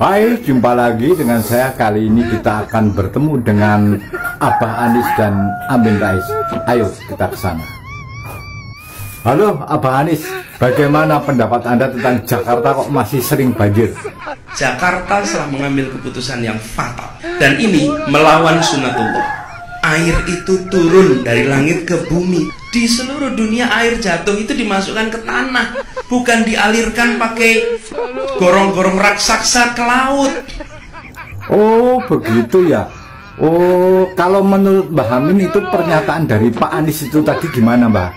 Hai, jumpa lagi dengan saya. Kali ini kita akan bertemu dengan Abah Anies dan Amin Rais. Ayo kita ke sana. Halo Abah Anies, bagaimana pendapat Anda tentang Jakarta kok masih sering banjir? Jakarta telah mengambil keputusan yang fatal, dan ini melawan sunatullah. Air itu turun dari langit ke bumi. Di seluruh dunia air jatuh itu dimasukkan ke tanah, bukan dialirkan pakai gorong-gorong raksasa ke laut. Oh begitu ya. Oh, kalau menurut Mbah Amin itu pernyataan dari Pak Anies itu tadi gimana Mbah?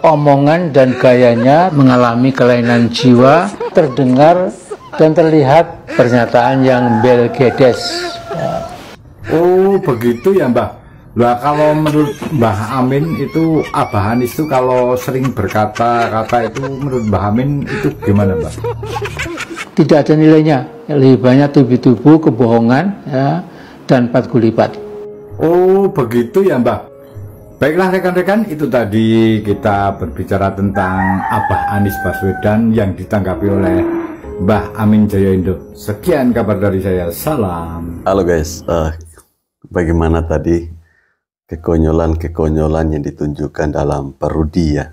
Omongan dan gayanya mengalami kelainan jiwa, terdengar dan terlihat pernyataan yang belgedes. Oh begitu ya Mbah. Lah kalau menurut Mbah Amin itu Abah Anies itu kalau sering berkata-kata itu menurut Mbah Amin itu gimana Mbah? Tidak ada nilainya, lebih banyak tubuh-tubuh kebohongan ya, dan patgulipat. Oh begitu ya Mbah. Baiklah rekan-rekan, itu tadi kita berbicara tentang Abah Anies Baswedan yang ditanggapi oleh Mbah Amin Jayoindo. Sekian kabar dari saya, salam. Halo guys, bagaimana tadi kekonyolan-kekonyolan yang ditunjukkan dalam parodi ya?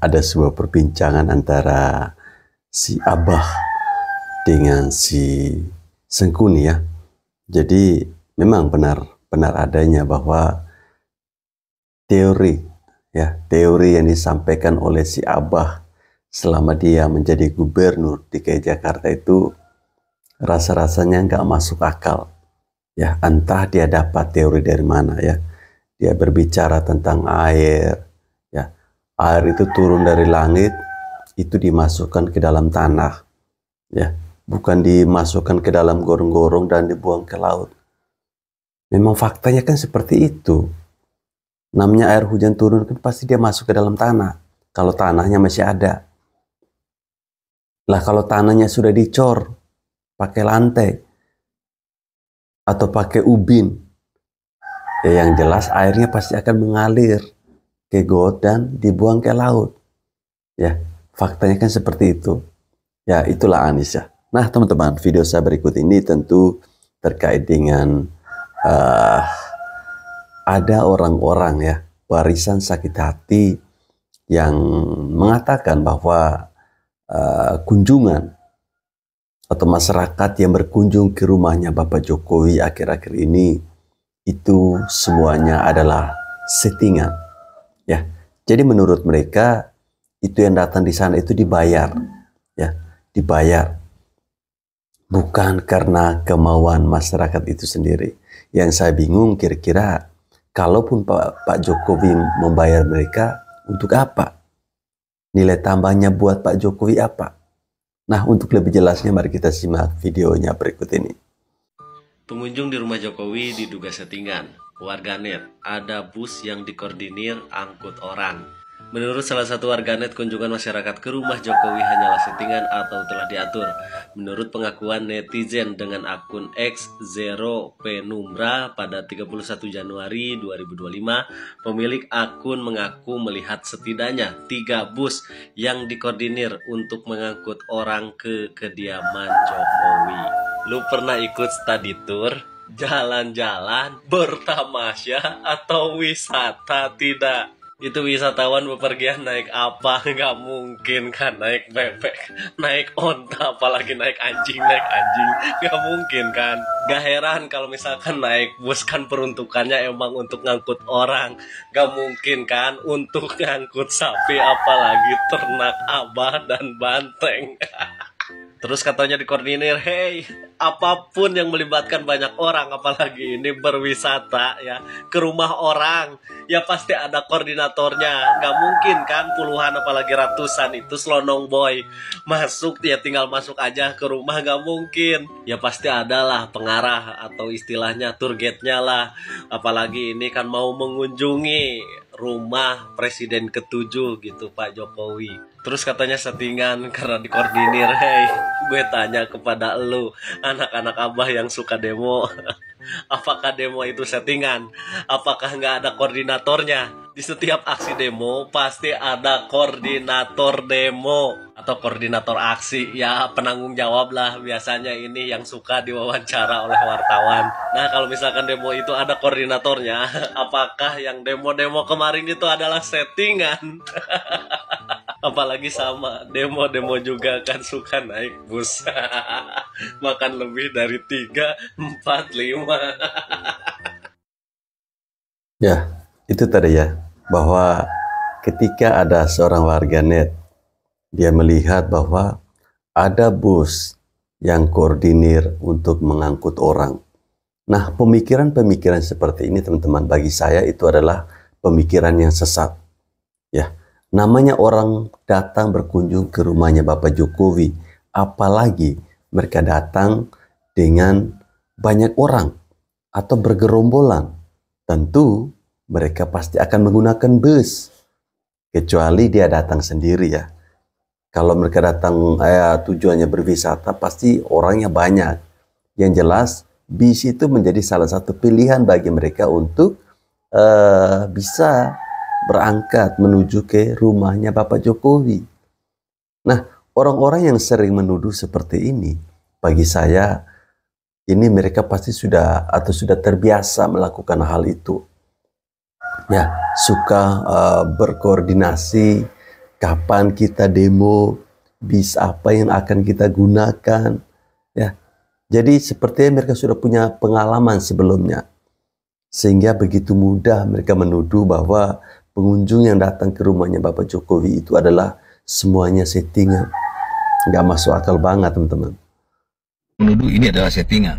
Ada sebuah perbincangan antara si Abah dengan si Sengkuni ya. Jadi memang benar adanya bahwa teori yang disampaikan oleh si Abah selama dia menjadi gubernur DKI Jakarta itu rasa-rasanya nggak masuk akal. Ya, entah dia dapat teori dari mana ya. Dia berbicara tentang air, ya. Air itu turun dari langit, itu dimasukkan ke dalam tanah, ya. Bukan dimasukkan ke dalam gorong-gorong dan dibuang ke laut. Memang faktanya kan seperti itu. Namanya air hujan turun kan pasti dia masuk ke dalam tanah. Kalau tanahnya masih ada. Lah kalau tanahnya sudah dicor pakai lantai atau pakai ubin, ya yang jelas airnya pasti akan mengalir ke got dan dibuang ke laut. Ya, faktanya kan seperti itu. Ya, itulah Anies ya. Nah, teman-teman, video saya berikut ini tentu terkait dengan ada orang-orang ya, barisan sakit hati yang mengatakan bahwa kunjungan atau masyarakat yang berkunjung ke rumahnya Bapak Jokowi akhir-akhir ini itu semuanya adalah settingan ya. Jadi menurut mereka itu yang datang di sana itu dibayar ya, dibayar bukan karena kemauan masyarakat itu sendiri. Yang saya bingung kira-kira kalaupun Pak Jokowi membayar mereka untuk apa? Nilai tambahnya buat Pak Jokowi apa? Nah, untuk lebih jelasnya mari kita simak videonya berikut ini. Pengunjung di rumah Jokowi diduga settingan. Warganet, ada bus yang dikoordinir angkut orang. Menurut salah satu warganet, kunjungan masyarakat ke rumah Jokowi hanyalah settingan atau telah diatur. Menurut pengakuan netizen dengan akun X Zero Penumbra pada 31 Januari 2025, pemilik akun mengaku melihat setidaknya 3 bus yang dikoordinir untuk mengangkut orang ke kediaman Jokowi. Lu pernah ikut study tour, jalan-jalan, bertamasya, atau wisata tidak? Itu wisatawan bepergian naik apa? Nggak mungkin kan naik bebek, naik onta, apalagi naik anjing. Nggak mungkin kan? Gak heran kalau misalkan naik bus kan peruntukannya emang untuk ngangkut orang. Gak mungkin kan untuk ngangkut sapi, apalagi ternak abah dan banteng. Terus katanya dikoordinir, hey, apapun yang melibatkan banyak orang, apalagi ini berwisata ya, ke rumah orang, ya pasti ada koordinatornya. Gak mungkin kan puluhan apalagi ratusan itu selonong boy masuk, ya tinggal masuk aja ke rumah, gak mungkin. Ya pasti ada lah pengarah atau istilahnya tour guide-nya lah. Apalagi ini kan mau mengunjungi rumah Presiden ke-7 gitu Pak Jokowi. Terus katanya settingan karena dikoordinir. Hey, gue tanya kepada lu, anak-anak abah yang suka demo, apakah demo itu settingan? Apakah nggak ada koordinatornya? Di setiap aksi demo pasti ada koordinator demo. atau koordinator aksi, ya penanggung jawab lah biasanya ini yang suka diwawancara oleh wartawan. Nah kalau misalkan demo itu ada koordinatornya, apakah yang demo-demo kemarin itu adalah settingan? Apalagi sama demo-demo juga kan suka naik bus makan lebih dari 3, 4, 5. Ya, itu tadi ya, bahwa ketika ada seorang warganet, dia melihat bahwa ada bus yang koordinir untuk mengangkut orang. Nah, pemikiran-pemikiran seperti ini teman-teman, bagi saya itu adalah pemikiran yang sesat. Ya, namanya orang datang berkunjung ke rumahnya Bapak Jokowi, apalagi mereka datang dengan banyak orang atau bergerombolan, tentu mereka pasti akan menggunakan bus, kecuali dia datang sendiri ya. Kalau mereka datang tujuannya berwisata, pasti orangnya banyak. Yang jelas bis itu menjadi salah satu pilihan bagi mereka untuk bisa berangkat menuju ke rumahnya Bapak Jokowi. Nah, orang-orang yang sering menuduh seperti ini, bagi saya ini mereka pasti sudah terbiasa melakukan hal itu. Ya, suka berkoordinasi kapan kita demo, bis apa yang akan kita gunakan. Ya, jadi sepertinya mereka sudah punya pengalaman sebelumnya, sehingga begitu mudah mereka menuduh bahwa pengunjung yang datang ke rumahnya Bapak Jokowi itu adalah semuanya settingan. Nggak masuk akal banget teman-teman. Menuduh ini adalah settingan.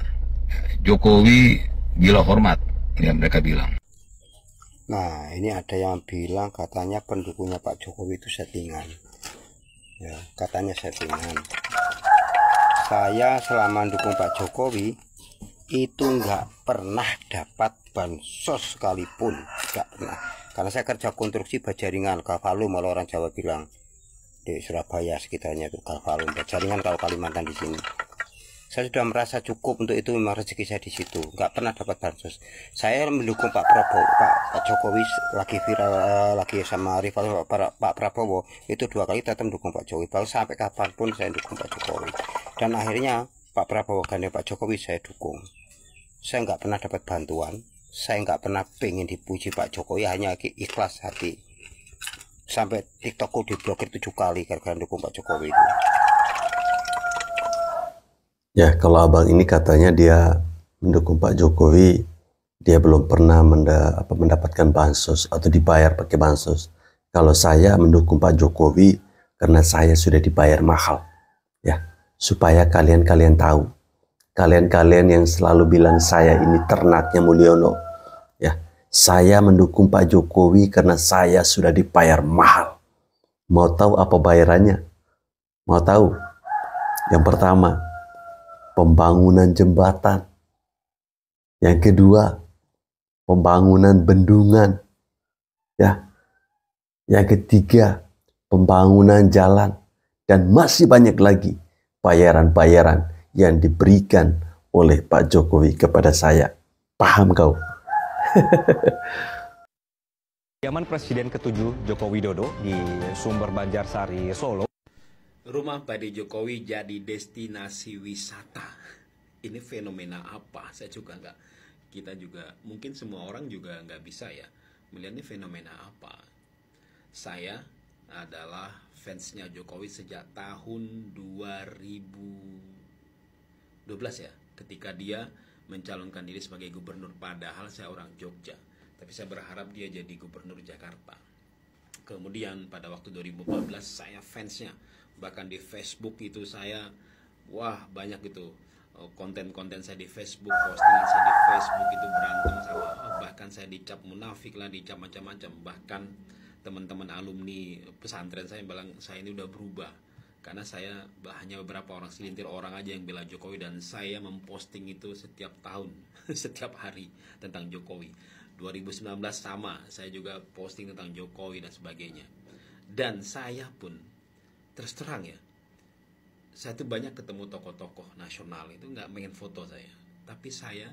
Jokowi gila hormat, ya mereka bilang. Nah, ini ada yang bilang katanya pendukungnya Pak Jokowi itu settingan. Ya, katanya settingan. Saya selama mendukung Pak Jokowi itu nggak pernah dapat bansos sekalipun, nggak pernah. Karena saya kerja konstruksi bajaringan, Kavalu, malah orang Jawa bilang di Surabaya sekitarnya itu Kavalu, bajaringan kalau Kalimantan di sini. Saya sudah merasa cukup untuk itu, memang rezeki saya di situ. Nggak pernah dapat bansos. Saya mendukung Pak Prabowo, Pak Jokowi lagi viral, lagi sama rival Pak Prabowo itu 2 kali tetap mendukung Pak Jokowi. Bahkan sampai kapanpun saya dukung Pak Jokowi. Dan akhirnya Pak Prabowo gandeng Pak Jokowi saya dukung. Saya nggak pernah dapat bantuan. Saya nggak pernah pengen dipuji Pak Jokowi, hanya ikhlas hati. Sampai TikTokku diblokir 7 kali gara-gara dukung Pak Jokowi itu. Ya, kalau abang ini katanya dia mendukung Pak Jokowi, dia belum pernah mendapatkan bansos atau dibayar pakai bansos. Kalau saya mendukung Pak Jokowi karena saya sudah dibayar mahal. Ya, supaya kalian tahu. Kalian yang selalu bilang saya ini ternaknya Mulyono. Ya, saya mendukung Pak Jokowi karena saya sudah dibayar mahal. Mau tahu apa bayarannya? Mau tahu? Yang pertama, pembangunan jembatan. Yang kedua, pembangunan bendungan. Ya. Yang ketiga, pembangunan jalan. Dan masih banyak lagi bayaran-bayaran yang diberikan oleh Pak Jokowi kepada saya. Paham kau? Kediaman Presiden ke-7 Joko Widodo di Sumber Banjarsari, Solo. Rumah Bade Jokowi jadi destinasi wisata. Ini fenomena apa? Saya juga nggak. Kita juga, mungkin semua orang juga nggak bisa ya melihat ini fenomena apa. Saya adalah fansnya Jokowi sejak tahun 2012 ya, ketika dia mencalonkan diri sebagai gubernur. Padahal saya orang Jogja, tapi saya berharap dia jadi gubernur Jakarta. Kemudian pada waktu 2014 saya fansnya. Bahkan di Facebook itu saya, wah banyak gitu konten-konten saya di Facebook, postingan saya di Facebook itu berantem sama, bahkan saya dicap munafik lah, dicap macam-macam. Bahkan teman-teman alumni pesantren saya bilang saya ini udah berubah, karena saya hanya beberapa orang, selintir orang aja yang bela Jokowi, dan saya memposting itu setiap tahun setiap hari tentang Jokowi. 2019 sama, saya juga posting tentang Jokowi dan sebagainya. Dan saya pun terus terang ya, saya tuh banyak ketemu tokoh-tokoh nasional itu nggak pengen foto saya, tapi saya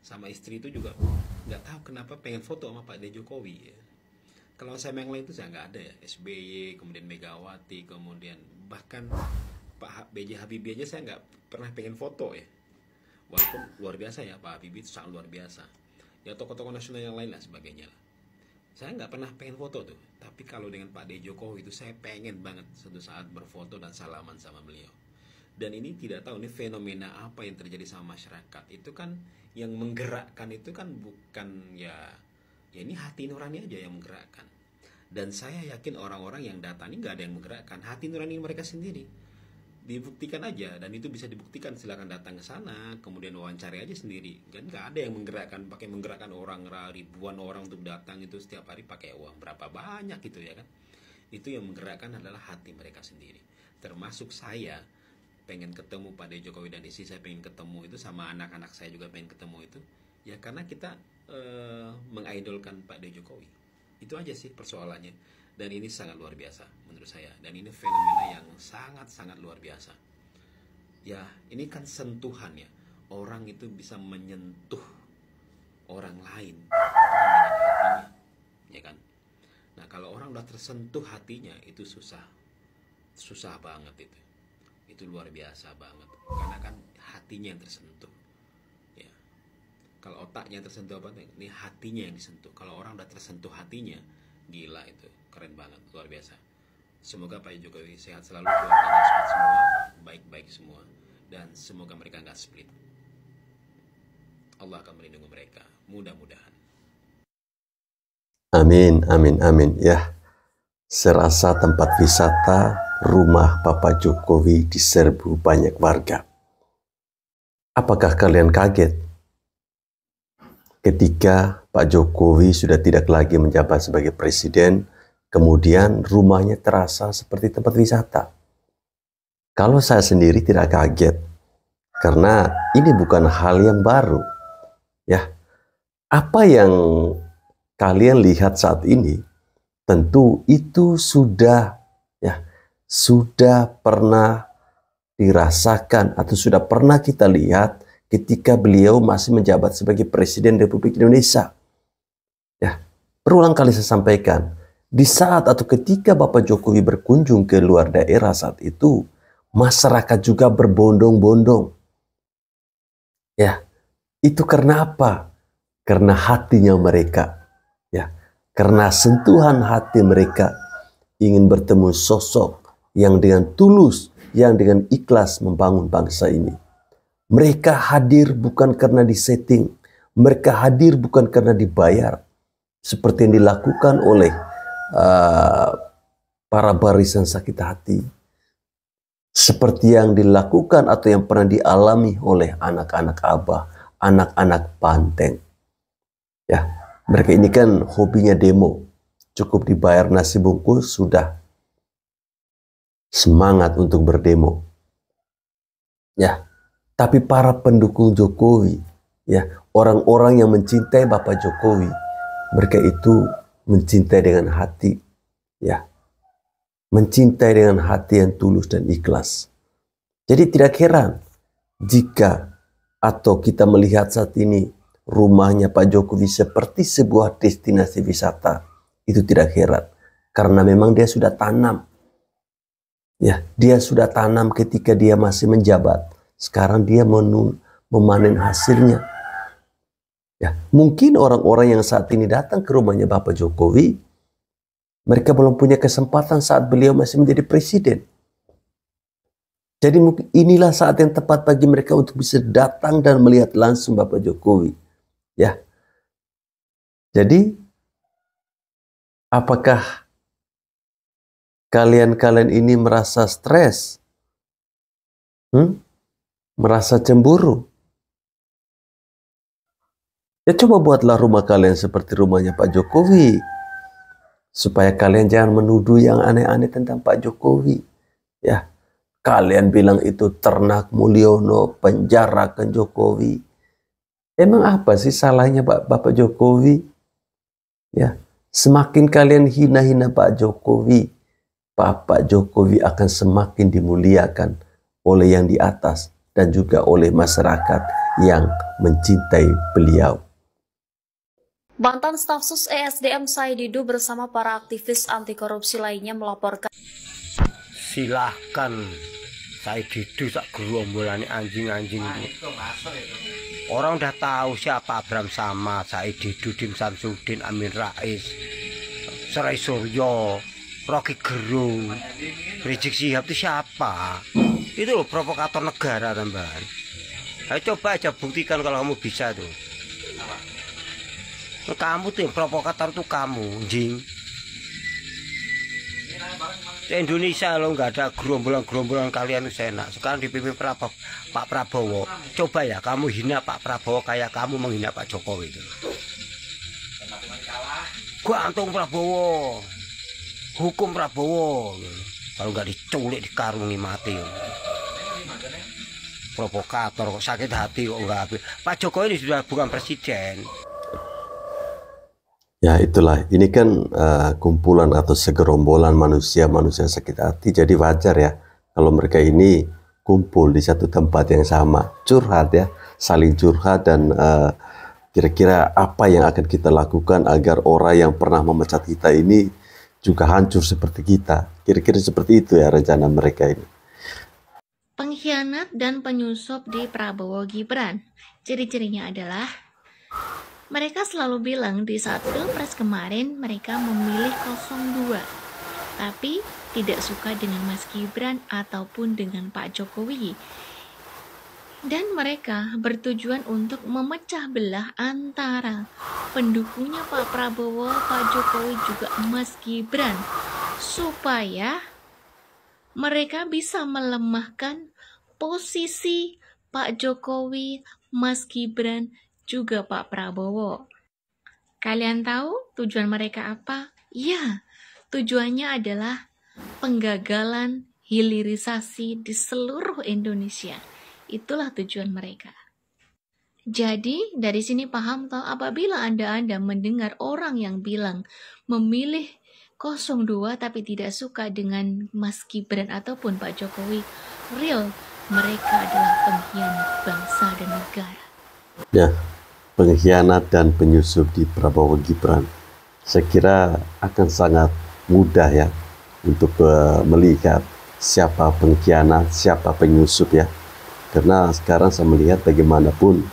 sama istri itu juga nggak tahu kenapa pengen foto sama Pak Jokowi ya. Kalau saya yang lain itu saya nggak ada ya, SBY, kemudian Megawati, kemudian Bahkan Pak B.J. Habibie aja saya nggak pernah pengen foto ya. Walaupun luar biasa ya, Pak Habibie itu sangat luar biasa. Ya tokoh-tokoh nasional yang lain lah sebagainya lah. Saya nggak pernah pengen foto tuh. Tapi kalau dengan Pak D. Jokowi itu saya pengen banget suatu saat berfoto dan salaman sama beliau. Dan ini tidak tahu ini fenomena apa yang terjadi sama masyarakat. Itu kan yang menggerakkan itu kan bukan ya ini hati nurani aja yang menggerakkan. Dan saya yakin orang-orang yang datang ini nggak ada yang menggerakkan, hati nurani mereka sendiri. Dibuktikan aja, dan itu bisa dibuktikan. Silakan datang ke sana, kemudian wawancari aja sendiri. Kan nggak ada yang menggerakkan, pakai menggerakkan orang, ribuan orang untuk datang itu setiap hari pakai uang berapa banyak gitu ya kan. Itu yang menggerakkan adalah hati mereka sendiri. Termasuk saya pengen ketemu Pak D. Jokowi dan istri saya pengen ketemu itu, sama anak-anak saya juga pengen ketemu itu. Ya karena kita mengidolkan Pak D. Jokowi. Itu aja sih persoalannya. Dan ini sangat luar biasa menurut saya. Dan ini fenomena yang sangat-sangat luar biasa. Ya, ini kan sentuhan ya. Orang itu bisa menyentuh orang lain dengan hatinya, ya kan? Nah, kalau orang udah tersentuh hatinya itu susah banget itu. Itu luar biasa banget. Karena kan hatinya yang tersentuh. Ya. Kalau otaknya yang tersentuh apa? Ini hatinya yang disentuh. Kalau orang udah tersentuh hatinya, gila itu. Keren banget, luar biasa. Semoga Pak Jokowi sehat selalu, keluarganya sehat semua, baik-baik semua, dan semoga mereka nggak split. Allah akan melindungi mereka, mudah-mudahan. Amin, amin, amin. Ya, serasa tempat wisata rumah Bapak Jokowi diserbu banyak warga. Apakah kalian kaget ketika Pak Jokowi sudah tidak lagi menjabat sebagai presiden, kemudian rumahnya terasa seperti tempat wisata? Kalau saya sendiri tidak kaget, karena ini bukan hal yang baru. Ya, apa yang kalian lihat saat ini, tentu itu sudah pernah dirasakan atau sudah pernah kita lihat ketika beliau masih menjabat sebagai Presiden Republik Indonesia. Ya, berulang kali saya sampaikan, di saat atau ketika Bapak Jokowi berkunjung ke luar daerah saat itu, masyarakat juga berbondong-bondong. Ya, itu karena apa? Karena hatinya mereka. Ya, karena sentuhan hati mereka ingin bertemu sosok yang dengan tulus, yang dengan ikhlas membangun bangsa ini. Mereka hadir bukan karena disetting, mereka hadir bukan karena dibayar, seperti yang dilakukan oleh para barisan sakit hati, seperti yang dilakukan atau yang pernah dialami oleh anak-anak abah, anak-anak banteng. Ya, mereka ini kan hobinya demo, cukup dibayar nasi bungkus sudah semangat untuk berdemo. Ya, tapi para pendukung Jokowi, ya, orang-orang yang mencintai Bapak Jokowi, mereka itu mencintai dengan hati, ya, mencintai dengan hati yang tulus dan ikhlas. Jadi tidak heran jika atau kita melihat saat ini rumahnya Pak Jokowi seperti sebuah destinasi wisata. Itu tidak heran, karena memang dia sudah tanam. Ya, dia sudah tanam ketika dia masih menjabat. Sekarang dia memanen hasilnya. Ya, mungkin orang-orang yang saat ini datang ke rumahnya Bapak Jokowi, mereka belum punya kesempatan saat beliau masih menjadi presiden. Jadi inilah saat yang tepat bagi mereka untuk bisa datang dan melihat langsung Bapak Jokowi. Ya, jadi apakah kalian ini merasa stres? Merasa cemburu? Ya coba buatlah rumah kalian seperti rumahnya Pak Jokowi. Supaya kalian jangan menuduh yang aneh-aneh tentang Pak Jokowi. Ya, kalian bilang itu ternak Mulyono, penjarakan Jokowi. Emang apa sih salahnya Bapak Jokowi? Ya, semakin kalian hina-hina Pak Jokowi, Bapak Jokowi akan semakin dimuliakan oleh yang di atas dan juga oleh masyarakat yang mencintai beliau. Mantan staf sus ESDM Said Didu bersama para aktivis anti korupsi lainnya melaporkan Silahkan saya didu sak gerombolan anjing-anjing ini. Orang udah tahu siapa Abraham Samad, Said Didu, Dim Samsudin, Amin Rais, Serai Suryo, Rocky Gerung, Rizik Syihab itu siapa? Itu loh provokator negara tambahan. Ayo coba aja buktikan kalau kamu bisa tuh. Kamu tuh yang provokator tuh kamu, anjing. Di Indonesia lo nggak ada gerombolan-gerombolan kalian itu enak. Sekarang dipimpin Pak Prabowo. Coba ya kamu hina Pak Prabowo kayak kamu menghina Pak Jokowi itu. Gantung Prabowo, hukum Prabowo. Kalau nggak diculik dikarungi mati. Provokator kok sakit hati kok nggak habis. Pak Jokowi ini sudah bukan presiden. Ya itulah, ini kan kumpulan atau segerombolan manusia sakit hati, jadi wajar ya kalau mereka ini kumpul di satu tempat yang sama, curhat ya, saling curhat dan kira-kira apa yang akan kita lakukan agar orang yang pernah memecat kita ini juga hancur seperti kita. Kira-kira seperti itu ya rencana mereka ini. Pengkhianat dan penyusup di Prabowo Gibran. Ciri-cirinya adalah mereka selalu bilang di saat Pilpres kemarin mereka memilih 02, tapi tidak suka dengan Mas Gibran ataupun dengan Pak Jokowi. Dan mereka bertujuan untuk memecah belah antara pendukungnya Pak Prabowo, Pak Jokowi juga Mas Gibran, supaya mereka bisa melemahkan posisi Pak Jokowi, Mas Gibran, juga Pak Prabowo. Kalian tahu tujuan mereka apa? Ya, tujuannya adalah penggagalan hilirisasi di seluruh Indonesia. Itulah tujuan mereka. Jadi, dari sini paham toh apabila Anda mendengar orang yang bilang memilih 02 tapi tidak suka dengan Mas Gibran ataupun Pak Jokowi, real mereka adalah pengkhianat bangsa dan negara. Ya, pengkhianat dan penyusup di Prabowo Gibran, saya kira akan sangat mudah ya untuk melihat siapa pengkhianat, siapa penyusup ya. Karena sekarang saya melihat bagaimanapun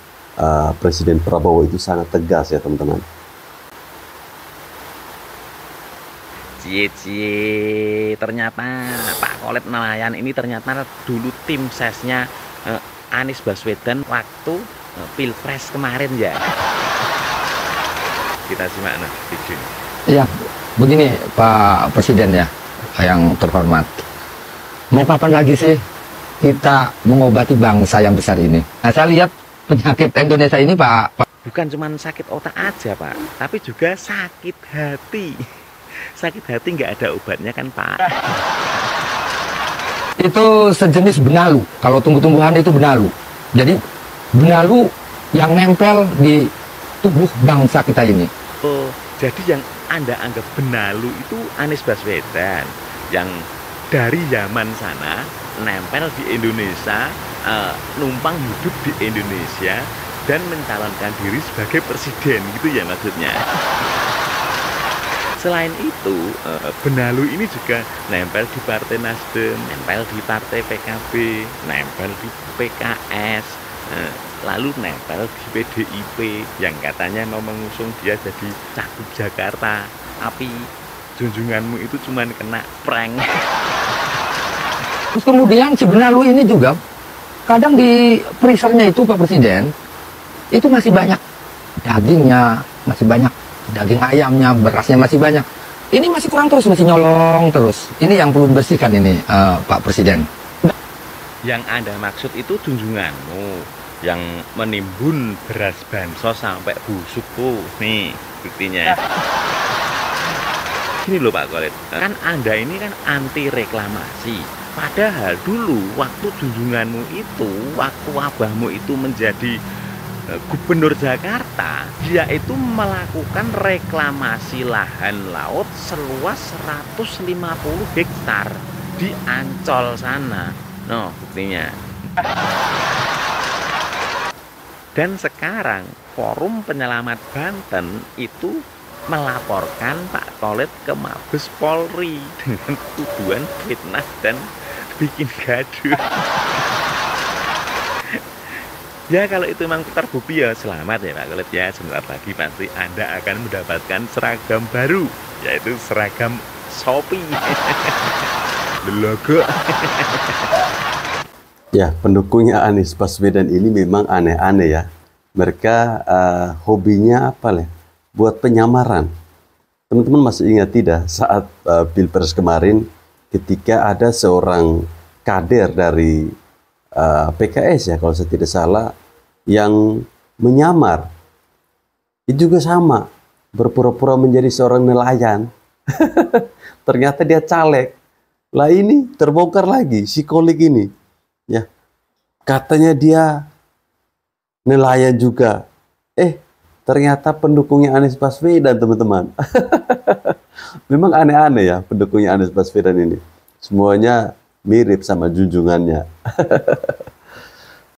Presiden Prabowo itu sangat tegas ya teman-teman. Cie, ternyata Pak Kolet Nelayan ini ternyata dulu tim sesnya Anies Baswedan waktu Pilpres kemarin ya. Kita simak video. Ya, begini Pak Presiden ya, yang terhormat. Mau kapan lagi sih kita mengobati bangsa yang besar ini? Nah, saya lihat penyakit Indonesia ini Pak. Bukan cuma sakit otak aja Pak, tapi juga sakit hati. Sakit hati nggak ada obatnya kan Pak? Itu sejenis benalu. Kalau tumbuh-tumbuhan itu benalu. Jadi benalu yang nempel di tubuh bangsa kita ini. Oh, jadi yang Anda anggap benalu itu Anies Baswedan yang dari zaman sana nempel di Indonesia, numpang hidup di Indonesia dan mencalonkan diri sebagai presiden gitu ya maksudnya. Selain itu, benalu ini juga nempel di Partai Nasdem, nempel di Partai PKB, nempel di PKS, lalu nempel di PDIP yang katanya mau mengusung dia jadi cagup Jakarta. Tapi junjunganmu itu cuma kena prank. Terus kemudian si benalu ini juga kadang di freezernya itu Pak Presiden itu masih banyak dagingnya, masih banyak daging ayamnya, berasnya masih banyak. Ini masih kurang terus, masih nyolong terus. Ini yang perlu dibersihkan ini Pak Presiden. Yang Anda maksud itu junjunganmu yang menimbun beras bansos sampai busuk tuh. Nih buktinya. Gini loh Pak Kolet, kan Anda ini kan anti reklamasi. Padahal dulu waktu junjunganmu itu, waktu abahmu itu menjadi Gubernur Jakarta, dia itu melakukan reklamasi lahan laut seluas 150 hektar di Ancol sana. No, buktinya. Dan sekarang Forum Penyelamat Banten itu melaporkan Pak Khalid ke Mabes Polri dengan tuduhan fitnah dan bikin gaduh. Ya kalau itu memang terbukti ya selamat ya Pak Khalid ya. Sebentar lagi pasti Anda akan mendapatkan seragam baru, yaitu seragam Shopee. Logo. Ya, pendukungnya Anies Baswedan ini memang aneh-aneh ya. Mereka hobinya apa ya? Buat penyamaran. Teman-teman masih ingat tidak saat Pilpres kemarin ketika ada seorang kader dari PKS ya kalau saya tidak salah yang menyamar. Itu juga sama, berpura-pura menjadi seorang nelayan. Ternyata dia caleg. Lah ini terbongkar lagi si kolik ini. Ya. Katanya dia nelayan juga. Ternyata pendukungnya Anies Baswedan, teman-teman. Memang aneh-aneh ya pendukungnya Anies Baswedan ini. Semuanya mirip sama junjungannya.